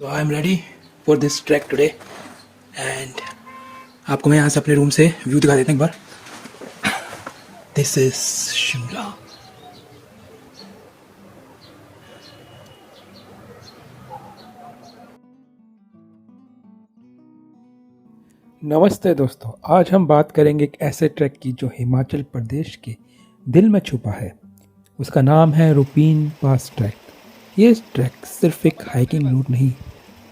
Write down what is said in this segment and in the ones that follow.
तो I am ready for this track today and आपको मैं यहाँ से अपने रूम से व्यू दिखा देता हूँ एक बार। This is Shimla. नमस्ते दोस्तों, आज हम बात करेंगे एक ऐसे ट्रैक की जो हिमाचल प्रदेश के दिल में छुपा है। उसका नाम है रुपीन पास ट्रैक। ये ट्रैक सिर्फ एक हाइकिंग रूट नहीं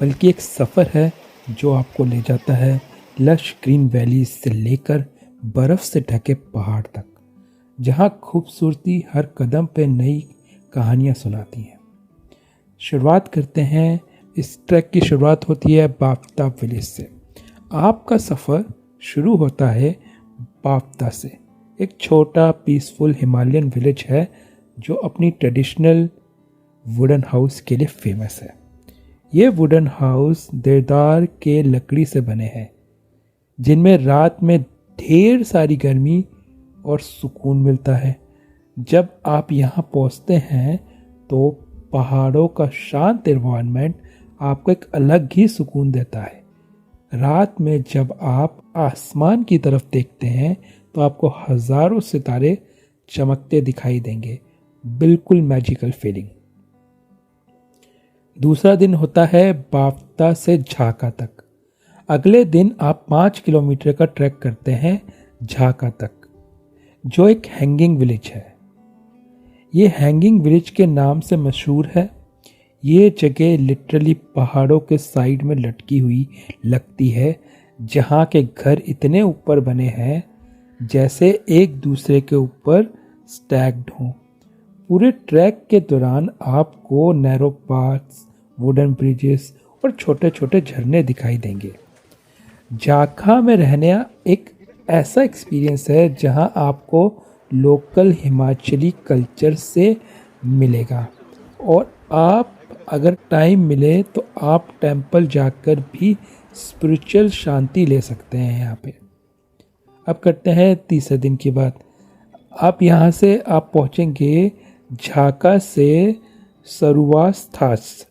बल्कि एक सफ़र है जो आपको ले जाता है लश ग्रीन वैली से लेकर बर्फ़ से ढके पहाड़ तक, जहाँ खूबसूरती हर कदम पे नई कहानियाँ सुनाती हैं। शुरुआत करते हैं। इस ट्रैक की शुरुआत होती है बाफ्ता विलेज से। आपका सफ़र शुरू होता है बाफ्ता से। एक छोटा पीसफुल हिमालयन विलेज है जो अपनी ट्रेडिशनल वुडन हाउस के लिए फेमस है। ये वुडन हाउस देवदार के लकड़ी से बने हैं, जिनमें रात में ढेर सारी गर्मी और सुकून मिलता है। जब आप यहाँ पहुँचते हैं तो पहाड़ों का शांत एनवायरनमेंट आपको एक अलग ही सुकून देता है। रात में जब आप आसमान की तरफ देखते हैं तो आपको हज़ारों सितारे चमकते दिखाई देंगे। बिल्कुल मैजिकल फीलिंग। दूसरा दिन होता है बाफ्ता से झाका तक। अगले दिन आप 5 किलोमीटर का ट्रैक करते हैं झाका तक, जो एक हैंगिंग विलेज है। ये हैंगिंग विलेज के नाम से मशहूर है। ये जगह लिटरली पहाड़ों के साइड में लटकी हुई लगती है, जहाँ के घर इतने ऊपर बने हैं जैसे एक दूसरे के ऊपर स्टैक्ड हों। पूरे ट्रैक के दौरान आपको नैरो पाथ्स, वुडन ब्रिजेस और छोटे छोटे झरने दिखाई देंगे। झाका में रहना एक ऐसा एक्सपीरियंस है जहां आपको लोकल हिमाचली कल्चर से मिलेगा, और आप अगर टाइम मिले तो आप टेंपल जाकर भी स्पिरिचुअल शांति ले सकते हैं यहाँ पे। अब करते हैं तीसरे दिन की बात। आप यहाँ से आप पहुँचेंगे झाका से सरुवास थास।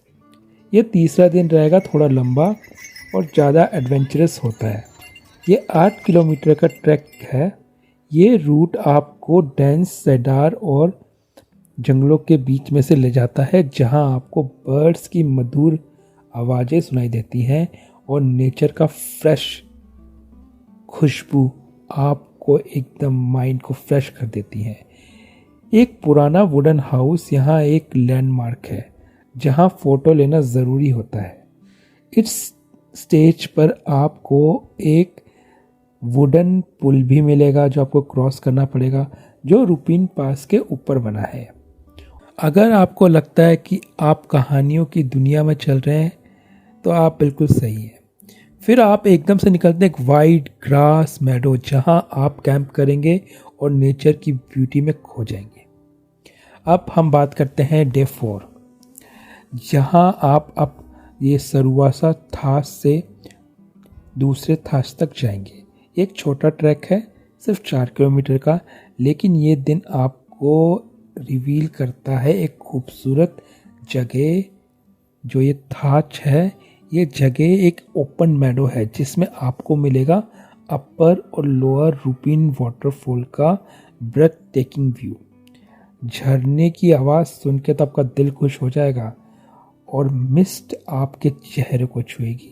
ये तीसरा दिन रहेगा थोड़ा लंबा और ज़्यादा एडवेंचरस होता है। ये 8 किलोमीटर का ट्रैक है। ये रूट आपको डेंस सेडार और जंगलों के बीच में से ले जाता है, जहां आपको बर्ड्स की मधुर आवाज़ें सुनाई देती हैं और नेचर का फ्रेश खुशबू आपको एकदम माइंड को फ्रेश कर देती है। एक पुराना वुडन हाउस यहाँ एक लैंडमार्क है जहाँ फ़ोटो लेना ज़रूरी होता है। इस स्टेज पर आपको एक वुडन पुल भी मिलेगा जो आपको क्रॉस करना पड़ेगा, जो रुपीन पास के ऊपर बना है। अगर आपको लगता है कि आप कहानियों की दुनिया में चल रहे हैं तो आप बिल्कुल सही हैं। फिर आप एकदम से निकलते हैं एक वाइड ग्रास मैडो, जहां आप कैंप करेंगे और नेचर की ब्यूटी में खो जाएंगे। अब हम बात करते हैं डे 4, जहां आप अब ये सरुवासा थास से दूसरे थास तक जाएंगे। एक छोटा ट्रैक है, सिर्फ 4 किलोमीटर का, लेकिन ये दिन आपको रिवील करता है एक खूबसूरत जगह। जो ये थाच है, ये जगह एक ओपन मैडो है जिसमें आपको मिलेगा अपर और लोअर रुपीन वाटरफॉल का ब्रेथ टेकिंग व्यू। झरने की आवाज़ सुन के तो आपका दिल खुश हो जाएगा और मिस्ट आपके चेहरे को छुएगी।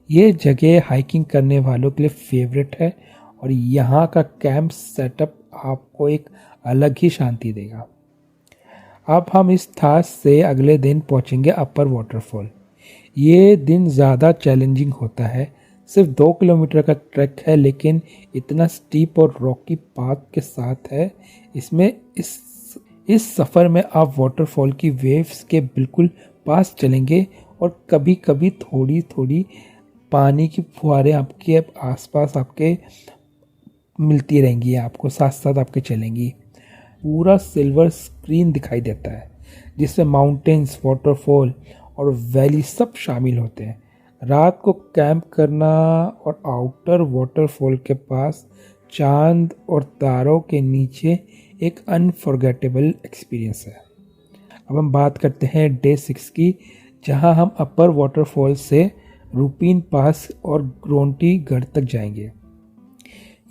ये जगह हाइकिंग करने वालों के लिए फेवरेट है और यहाँ का कैंप सेटअप आपको एक अलग ही शांति देगा। अब हम इस थास से अगले दिन पहुँचेंगे अपर वाटरफॉल। ये दिन ज़्यादा चैलेंजिंग होता है। सिर्फ 2 किलोमीटर का ट्रैक है, लेकिन इतना स्टीप और रॉकी पाथ के साथ है। इसमें इस सफ़र में आप वाटरफॉल की वेव्स के बिल्कुल पास चलेंगे और कभी कभी थोड़ी थोड़ी पानी की फुहारें आपके आसपास आपके मिलती रहेंगी, आपको साथ साथ आपके चलेंगी। पूरा सिल्वर स्क्रीन दिखाई देता है जिसमें माउंटेन्स, वाटरफॉल और वैली सब शामिल होते हैं। रात को कैंप करना और आउटर वाटरफॉल के पास चांद और तारों के नीचे एक अनफॉरगेटेबल एक्सपीरियंस है। अब हम बात करते हैं डे 6 की, जहां हम अपर वाटरफॉल से रूपीन पास और ग्रोंटी गढ़ तक जाएंगे।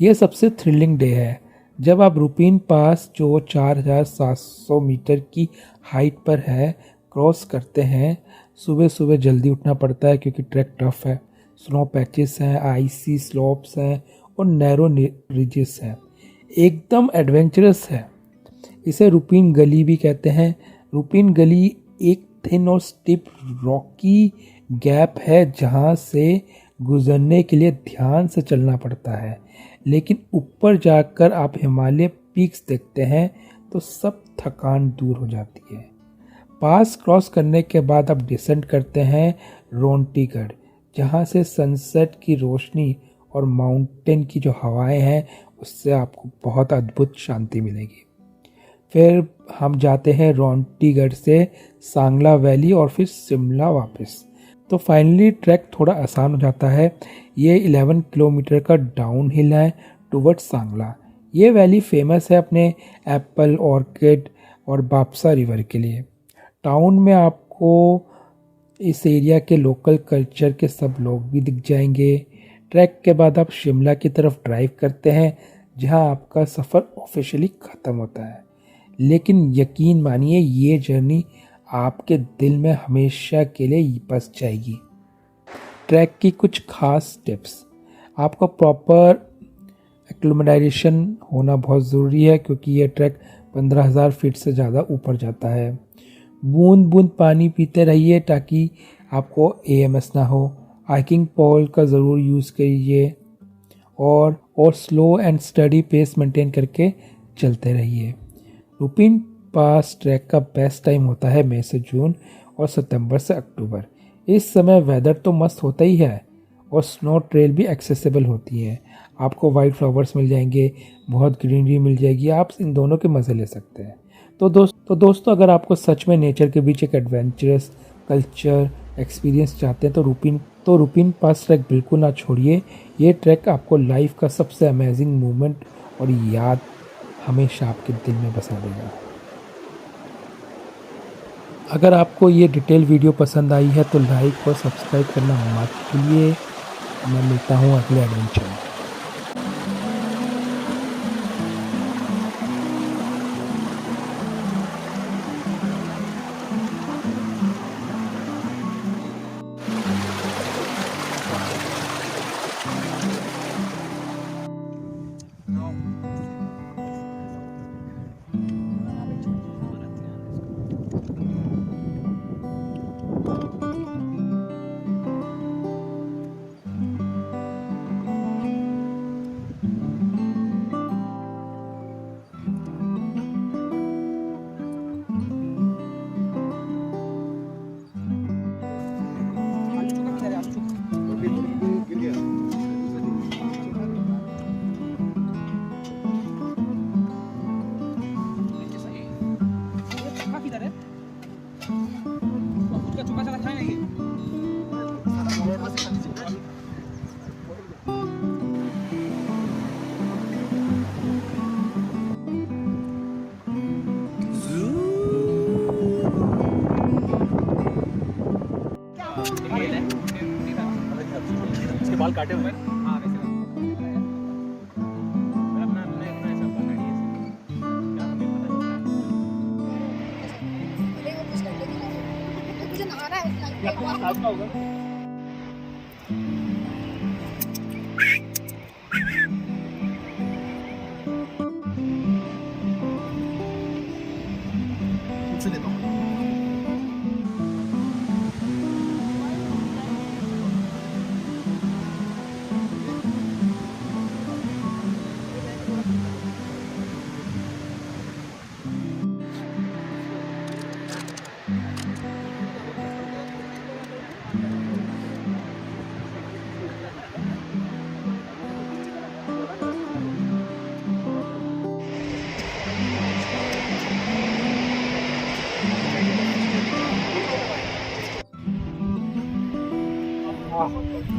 यह सबसे थ्रिलिंग डे है। जब आप रूपीन पास, जो 4700 मीटर की हाइट पर है, क्रॉस करते हैं, सुबह सुबह जल्दी उठना पड़ता है क्योंकि ट्रैक टफ है। स्नो पैचेस हैं, आइसी स्लोप्स हैं और नैरो रिजेस हैं। एकदम एडवेंचरस है। इसे रूपीन गली भी कहते हैं। रूपीन गली एक थिन और स्टिप रॉकी गैप है जहां से गुजरने के लिए ध्यान से चलना पड़ता है, लेकिन ऊपर जाकर आप हिमालय पीक्स देखते हैं तो सब थकान दूर हो जाती है। पास क्रॉस करने के बाद आप डिसेंड करते हैं रोंटीगढ़, जहां से सनसेट की रोशनी और माउंटेन की जो हवाएं हैं उससे आपको बहुत अद्भुत शांति मिलेगी। फिर हम जाते हैं रोंटीगढ़ से सांगला वैली और फिर शिमला वापस। तो फाइनली ट्रैक थोड़ा आसान हो जाता है। ये 11 किलोमीटर का डाउन हिल है टुवर्ड्स सांगला। ये वैली फेमस है अपने एप्पल ऑर्किड और बापसा रिवर के लिए। टाउन में आपको इस एरिया के लोकल कल्चर के सब लोग भी दिख जाएंगे। ट्रैक के बाद आप शिमला की तरफ ड्राइव करते हैं, जहां आपका सफ़र ऑफिशियली ख़त्म होता है। लेकिन यकीन मानिए, ये जर्नी आपके दिल में हमेशा के लिए बस जाएगी। ट्रैक की कुछ खास टिप्स। आपका प्रॉपर एक्लिमेटाइजेशन होना बहुत ज़रूरी है क्योंकि ये ट्रैक 15,000 फीट से ज़्यादा ऊपर जाता है। बूंद बूंद पानी पीते रहिए ताकि आपको एएमएस ना हो। हाइकिंग पॉल का ज़रूर यूज़ करिए और slow and steady pace maintain करके चलते रहिए। रूपीन पास ट्रैक का बेस्ट टाइम होता है मई से जून और सितंबर से अक्टूबर। इस समय वेदर तो मस्त होता ही है और स्नो ट्रेल भी एक्सेसिबल होती है। आपको वाइट फ्लावर्स मिल जाएंगे, बहुत ग्रीनरी मिल जाएगी, आप इन दोनों के मज़े ले सकते हैं। तो दोस्तों अगर आपको सच में नेचर के बीच एक एडवेंचरस कल्चर एक्सपीरियंस चाहते हैं तो रूपीन पास ट्रैक बिल्कुल ना छोड़िए। ये ट्रैक आपको लाइफ का सबसे अमेजिंग मोमेंट और याद हमेशा आपके दिल में बसा देगा। अगर आपको ये डिटेल वीडियो पसंद आई है तो लाइक और सब्सक्राइब करना मत भूलिए। मैं मिलता हूँ अगले एडवेंचर में। इसके बाल काटे हुए हैं।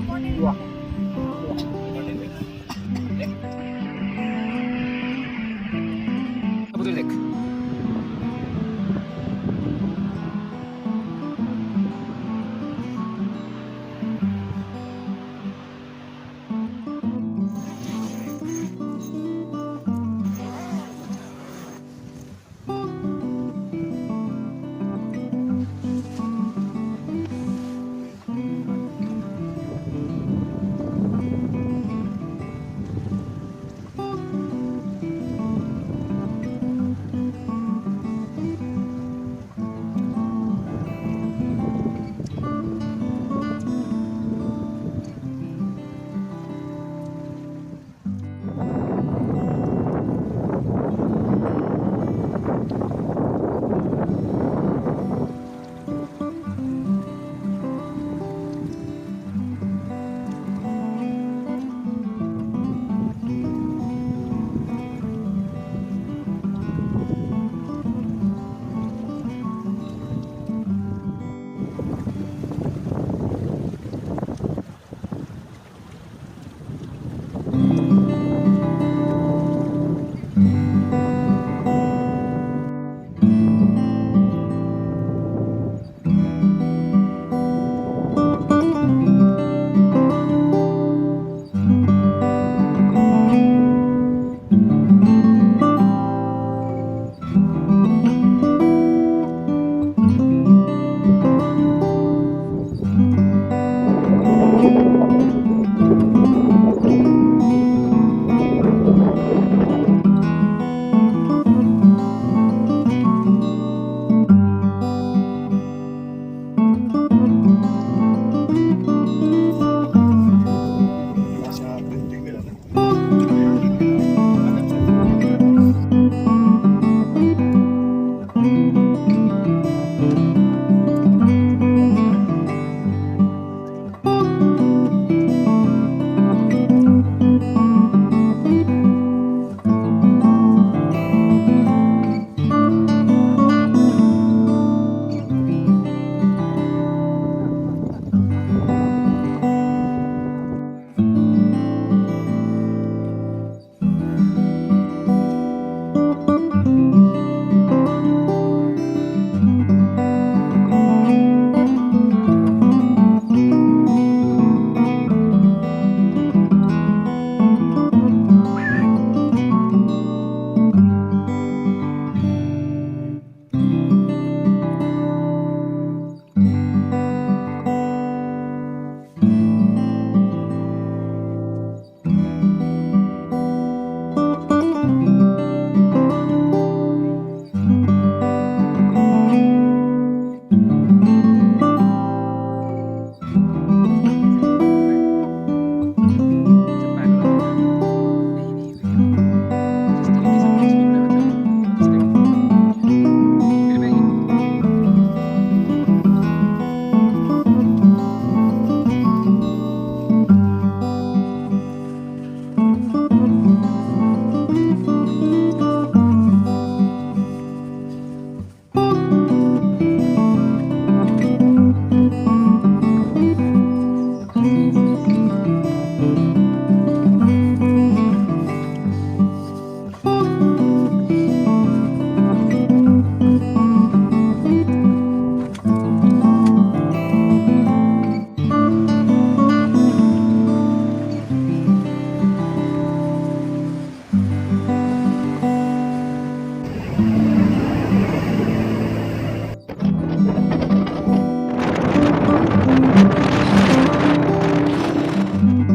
वाह